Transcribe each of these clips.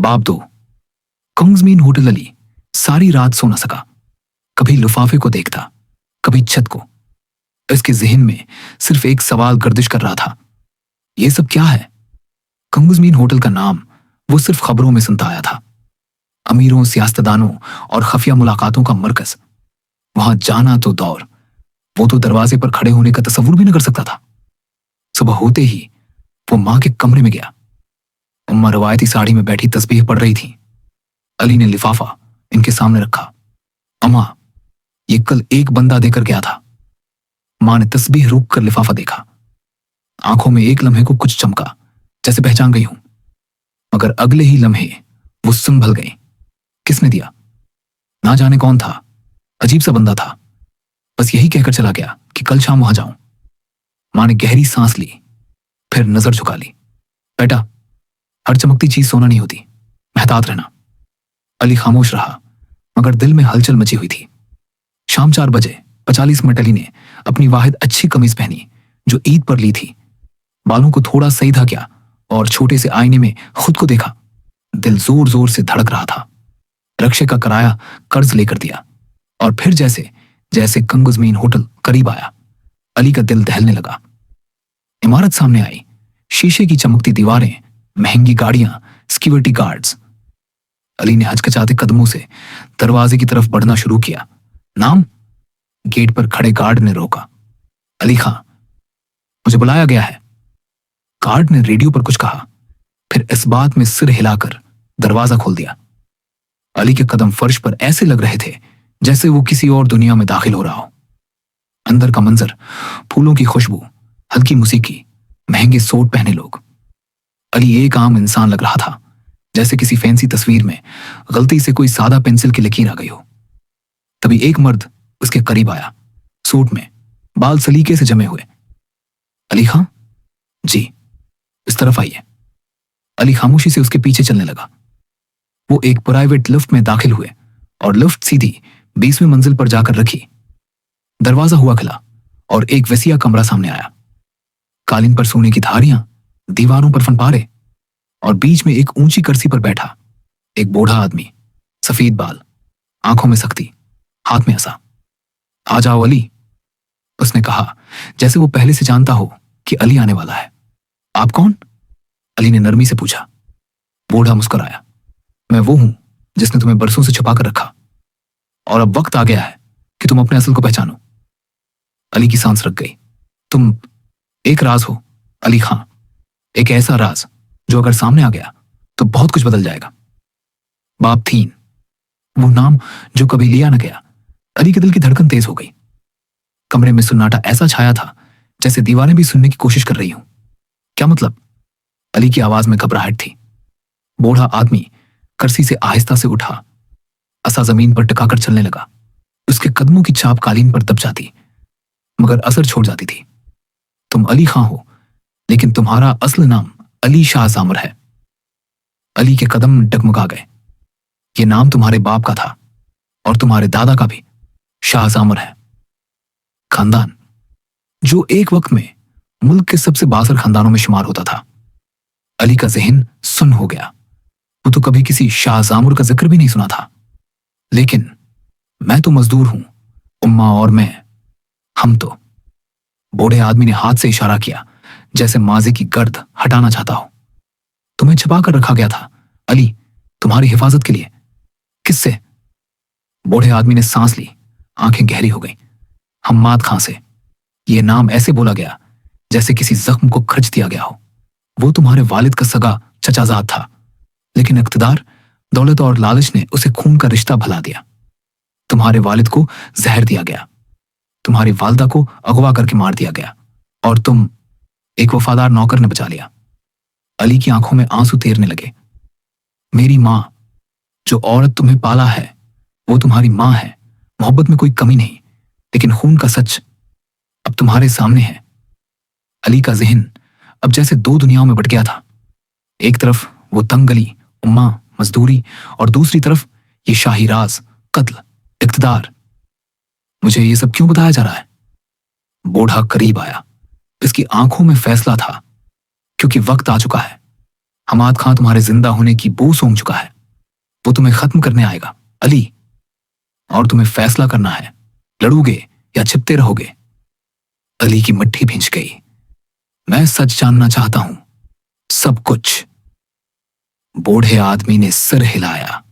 बाब 2। किंग्समीन होटल। अली सारी रात सो न सका। कभी लिफाफे को देखता, कभी छत को। इसके जहन में सिर्फ एक सवाल गर्दिश कर रहा था, ये सब क्या है? किंग्समीन होटल का नाम वो सिर्फ खबरों में सुनता आया था, अमीरों, सियासतदानों और खफिया मुलाकातों का मरकज। वहां जाना तो दौर, वो तो दरवाजे पर खड़े होने का तसव्वुर भी न कर सकता था। सुबह होते ही वो मां के कमरे में गया। उम्मा रवायती साड़ी में बैठी तस्बीह पढ़ रही थी। अली ने लिफाफा इनके सामने रखा। अम्मा, ये कल एक बंदा देकर गया था। मां ने तस्बीह रोक कर लिफाफा देखा। आंखों में एक लम्हे को कुछ चमका, जैसे पहचान गई हूं, मगर अगले ही लम्हे वो संभल गई। किसने दिया? ना जाने कौन था, अजीब सा बंदा था। बस यही कहकर चला गया कि कल शाम वहां जाऊं। मां ने गहरी सांस ली, फिर नजर झुका ली। बेटा, हर चमकती चीज सोना नहीं होती, मेहतात रहना। अली खामोश रहा, मगर दिल में हलचल मची हुई थी। शाम 4 बजे 45 मिनट अली ने अपनी वाहिद अच्छी कमीज पहनी जो ईद पर ली थी। बालों को थोड़ा सीधा किया और छोटे से आईने में खुद को देखा। दिल जोर जोर से धड़क रहा था। रक्शे का किराया कर्ज लेकर दिया और फिर जैसे जैसे किंग्समीन होटल करीब आया, अली का दिल दहलने लगा। इमारत सामने आई, शीशे की चमकती दीवारें, महंगी गाड़ियां, सिक्योरिटी गार्ड्स। अली ने हचकचाते कदमों से दरवाजे की तरफ बढ़ना शुरू किया। नाम? गेट पर खड़े गार्ड ने रोका। अली खां, मुझे बुलाया गया है। गार्ड ने रेडियो पर कुछ कहा, फिर इस बात में सिर हिलाकर दरवाजा खोल दिया। अली के कदम फर्श पर ऐसे लग रहे थे जैसे वो किसी और दुनिया में दाखिल हो रहा हो। अंदर का मंजर, फूलों की खुशबू, हल्की मौसीकी, महंगे सूट पहने लोग। अली एक आम इंसान लग रहा था, जैसे किसी फैंसी तस्वीर में गलती से कोई सादा पेंसिल की लकीर आ गई हो। तभी एक मर्द उसके करीब आया, सूट में, बाल सलीके से जमे हुए। अली खां? जी, इस तरफ आइए। अली खामोशी से उसके पीछे चलने लगा। वो एक प्राइवेट लिफ्ट में दाखिल हुए और लिफ्ट सीधी 20वीं मंजिल पर जाकर रखी। दरवाजा हुआ खुला और एक वसीया कमरा सामने आया। कालीन पर सोने की धारियां, दीवारों पर फनपारे, और बीच में एक ऊंची कुर्सी पर बैठा एक बूढ़ा आदमी, सफेद बाल, आंखों में सख्ती, हाथ में असा। आ जाओ अली, उसने कहा, जैसे वो पहले से जानता हो कि अली आने वाला है। आप कौन? अली ने नरमी से पूछा। बूढ़ा मुस्कुराया। मैं वो हूं जिसने तुम्हें बरसों से छुपा कर रखा, और अब वक्त आ गया है कि तुम अपने असल को पहचानो। अली की सांस रुक गई। तुम एक राज हो अली खां, एक ऐसा राज जो अगर सामने आ गया तो बहुत कुछ बदल जाएगा। बाब 3, वो नाम जो कभी लिया न गया। अली के दिल की धड़कन तेज हो गई। कमरे में सन्नाटा ऐसा छाया था जैसे दीवारें भी सुनने की कोशिश कर रही हूं। क्या मतलब? अली की आवाज में घबराहट थी। बूढ़ा आदमी कुर्सी से आहिस्ता से उठा, असा जमीन पर टिकाकर चलने लगा। उसके कदमों की छाप कालीन पर दब जाती, मगर असर छोड़ जाती थी। तुम अली खां हो, लेकिन तुम्हारा असल नाम अली शाह जामर है। अली के कदम डगमगा गए। ये नाम तुम्हारे बाप का था और तुम्हारे दादा का भी, शाह जामर है। खानदान जो एक वक्त में मुल्क के सबसे बासर खानदानों में शुमार होता था। अली का जहन सुन्न हो गया। वो तो कभी किसी शाह जामर का जिक्र भी नहीं सुना था। लेकिन मैं तो मजदूर हूं, उम्मा और मैं, हम तो। बूढ़े आदमी ने हाथ से इशारा किया, जैसे माजी की गर्द हटाना चाहता हो। तुम्हें छिपा कर रखा गया था अली, तुम्हारी हिफाजत के लिए। किससे? बूढ़े आदमी ने सांस ली, आंखें गहरी हो गई। हम्माद खां से। यह नाम ऐसे बोला गया जैसे किसी जख्म को खर्च दिया गया हो। वो तुम्हारे वालिद का सगा चचाजाद था, लेकिन इख्तिदार, दौलत और लालच ने उसे खून का रिश्ता भला दिया। तुम्हारे वालिद को जहर दिया गया, तुम्हारी वालदा को अगवा करके मार दिया गया, और तुम, एक वफादार नौकर ने बचा लिया। अली की आंखों में आंसू तैरने लगे। मेरी मां, जो औरत तुम्हें पाला है, वो तुम्हारी मां है। मोहब्बत में कोई कमी नहीं, लेकिन खून का सच अब तुम्हारे सामने है। अली का जहन अब जैसे 2 दुनियाओं में बट गया था। एक तरफ वो तंग गली, उम्मा, मजदूरी, और दूसरी तरफ ये शाही राज, कत्ल, इख्तिदार। मुझे ये सब क्यों बताया जा रहा है? बूढ़ा करीब आया। इसकी आंखों में फैसला था, क्योंकि वक्त आ चुका है। हमाद खां तुम्हारे जिंदा होने की बू सूंघ चुका है। वो तुम्हें खत्म करने आएगा अली, और तुम्हें फैसला करना है, लड़ोगे या छिपते रहोगे। अली की मुट्ठी भींच गई। मैं सच जानना चाहता हूं, सब कुछ। बूढ़े आदमी ने सिर हिलाया।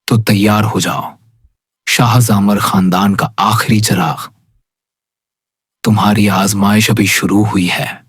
तो तैयार हो जाओ, शाह जामर खानदान का आखिरी चिराग। तुम्हारी आजमाइश अभी शुरू हुई है।